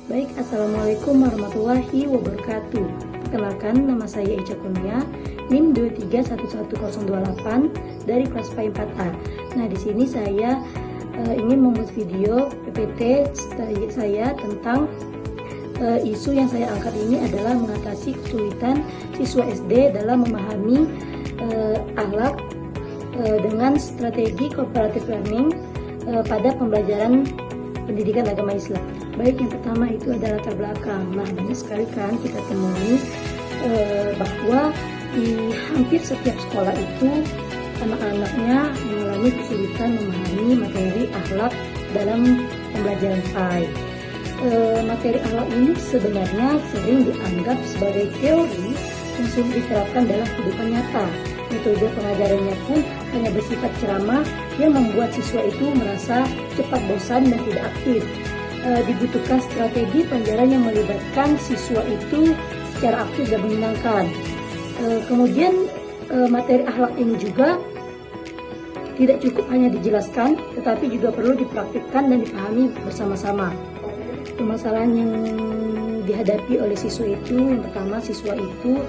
Baik, Assalamualaikum warahmatullahi wabarakatuh. Perkenalkan, nama saya Echa Kurnia, NIM 231108 dari kelas PAI 4A. Nah, di sini saya ingin membuat video PPT saya tentang isu yang saya angkat ini adalah mengatasi kesulitan siswa SD dalam memahami akhlak dengan strategi cooperative learning pada pembelajaran pendidikan agama Islam. Baik, yang pertama itu adalah latar belakang. Nah, banyak sekali kan kita temui bahwa di hampir setiap sekolah itu anak-anaknya mengalami kesulitan memahami materi akhlak dalam pembelajaran PAI. Materi akhlak ini sebenarnya sering dianggap sebagai teori yang sulit diterapkan dalam kehidupan nyata. Metode pengajarannya pun hanya bersifat ceramah yang membuat siswa itu merasa cepat bosan dan tidak aktif. Dibutuhkan strategi pembelajaran yang melibatkan siswa itu secara aktif dan menyenangkan. Kemudian materi akhlak ini juga tidak cukup hanya dijelaskan, tetapi juga perlu dipraktikkan dan dipahami bersama-sama. Permasalahan yang dihadapi oleh siswa itu, yang pertama, siswa itu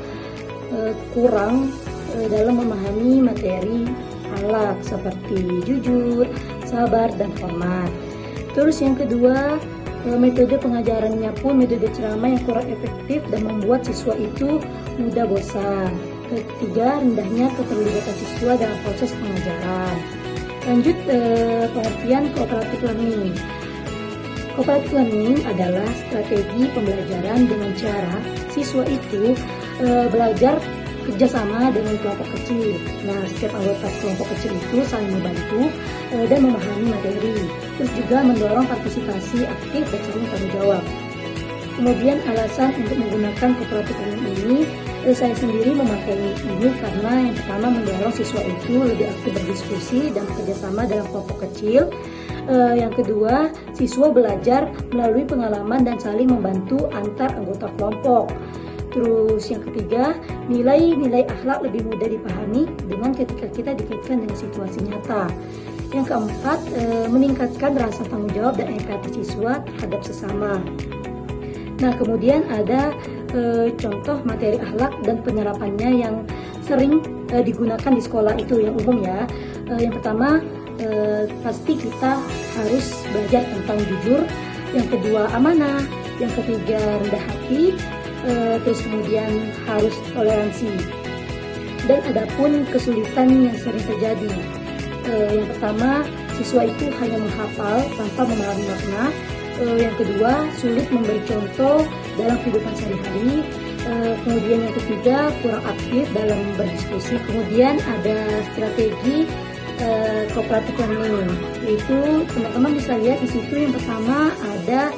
kurang dalam memahami materi akhlak seperti jujur, sabar, dan hormat. Terus yang kedua, metode pengajarannya pun metode ceramah yang kurang efektif dan membuat siswa itu mudah bosan. Ketiga, rendahnya keterlibatan siswa dalam proses pengajaran. Lanjut, pengertian cooperative learning. Cooperative learning adalah strategi pembelajaran dengan cara siswa itu belajar kerjasama dengan kelompok kecil. Nah, setiap anggota kelompok kecil itu saling membantu dan memahami materi. Terus juga mendorong partisipasi aktif dan saling tanggung jawab. Kemudian alasan untuk menggunakan cooperative learning ini, saya sendiri memakai ini karena yang pertama mendorong siswa itu lebih aktif berdiskusi dan bekerjasama dalam kelompok kecil. Yang kedua, siswa belajar melalui pengalaman dan saling membantu antar anggota kelompok. Terus yang ketiga, nilai-nilai akhlak lebih mudah dipahami dengan ketika kita dikaitkan dengan situasi nyata. Yang keempat, meningkatkan rasa tanggung jawab dan empati siswa terhadap sesama. Nah, kemudian ada contoh materi akhlak dan penerapannya yang sering digunakan di sekolah itu yang umum ya. Yang pertama, pasti kita harus belajar tentang jujur. Yang kedua, amanah. Yang ketiga, rendah hati. Terus kemudian harus toleransi. Dan adapun kesulitan yang sering terjadi, yang pertama, siswa itu hanya menghafal tanpa memahami makna. Yang kedua, sulit memberi contoh dalam kehidupan sehari-hari. Kemudian yang ketiga, kurang aktif dalam berdiskusi. Kemudian ada strategi cooperative learning, yaitu teman-teman bisa lihat di situ. Yang pertama ada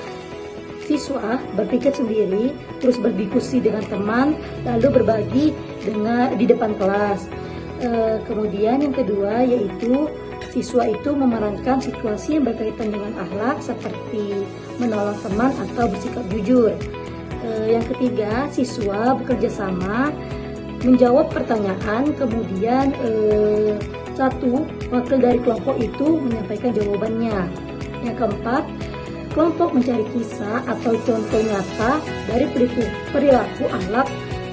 siswa berpikir sendiri, terus berdiskusi dengan teman, lalu berbagi di depan kelas. Kemudian yang kedua yaitu siswa itu memerankan situasi yang berkaitan dengan akhlak seperti menolong teman atau bersikap jujur. Yang ketiga, siswa bekerja sama menjawab pertanyaan, kemudian satu wakil dari kelompok itu menyampaikan jawabannya. Yang keempat, kelompok mencari kisah atau contoh nyata dari perilaku akhlak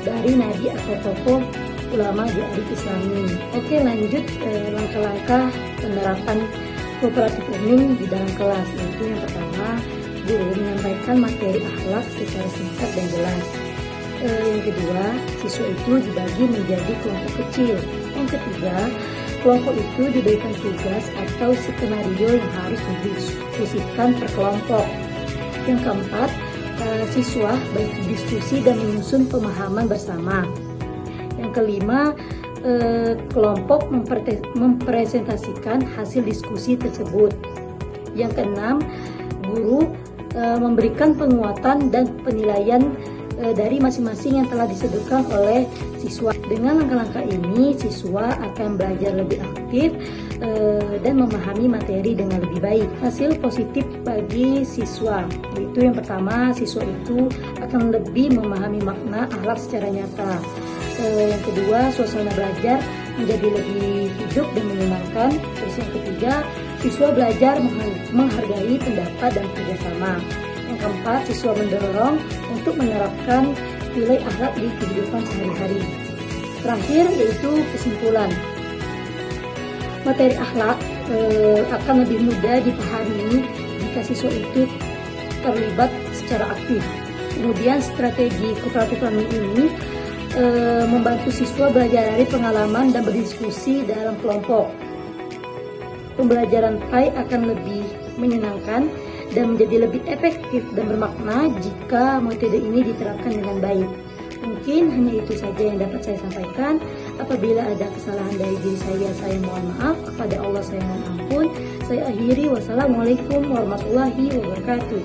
dari nabi atau tokoh ulama di Islami. Oke, lanjut langkah-langkah penerapan cooperative learning di dalam kelas. Yaitu yang pertama, guru menyampaikan materi akhlak secara singkat dan jelas. Yang kedua, siswa itu dibagi menjadi kelompok kecil. Yang ketiga, kelompok itu diberikan tugas atau skenario yang harus didiskusikan per kelompok. Yang keempat, siswa berdiskusi dan menyusun pemahaman bersama. Yang kelima, kelompok mempresentasikan hasil diskusi tersebut. Yang keenam, guru memberikan penguatan dan penilaian dari masing-masing yang telah disebutkan oleh siswa. Dengan langkah-langkah ini, siswa akan belajar lebih aktif dan memahami materi dengan lebih baik. Hasil positif bagi siswa, yaitu yang pertama, siswa itu akan lebih memahami makna akhlak secara nyata. Yang kedua, suasana belajar menjadi lebih hidup dan menyenangkan. Terus yang ketiga, siswa belajar menghargai pendapat dan kerjasama. Yang keempat, siswa mendorong untuk menerapkan nilai akhlak di kehidupan sehari-hari. Terakhir yaitu kesimpulan. Materi akhlak akan lebih mudah dipahami jika siswa itu terlibat secara aktif. Kemudian strategi cooperative learning ini membantu siswa belajar dari pengalaman dan berdiskusi dalam kelompok. Pembelajaran PAI akan lebih menyenangkan dan menjadi lebih efektif dan bermakna jika metode ini diterapkan dengan baik. Mungkin hanya itu saja yang dapat saya sampaikan. Apabila ada kesalahan dari diri saya mohon maaf. Kepada Allah saya mohon ampun. Saya akhiri. Wassalamualaikum warahmatullahi wabarakatuh.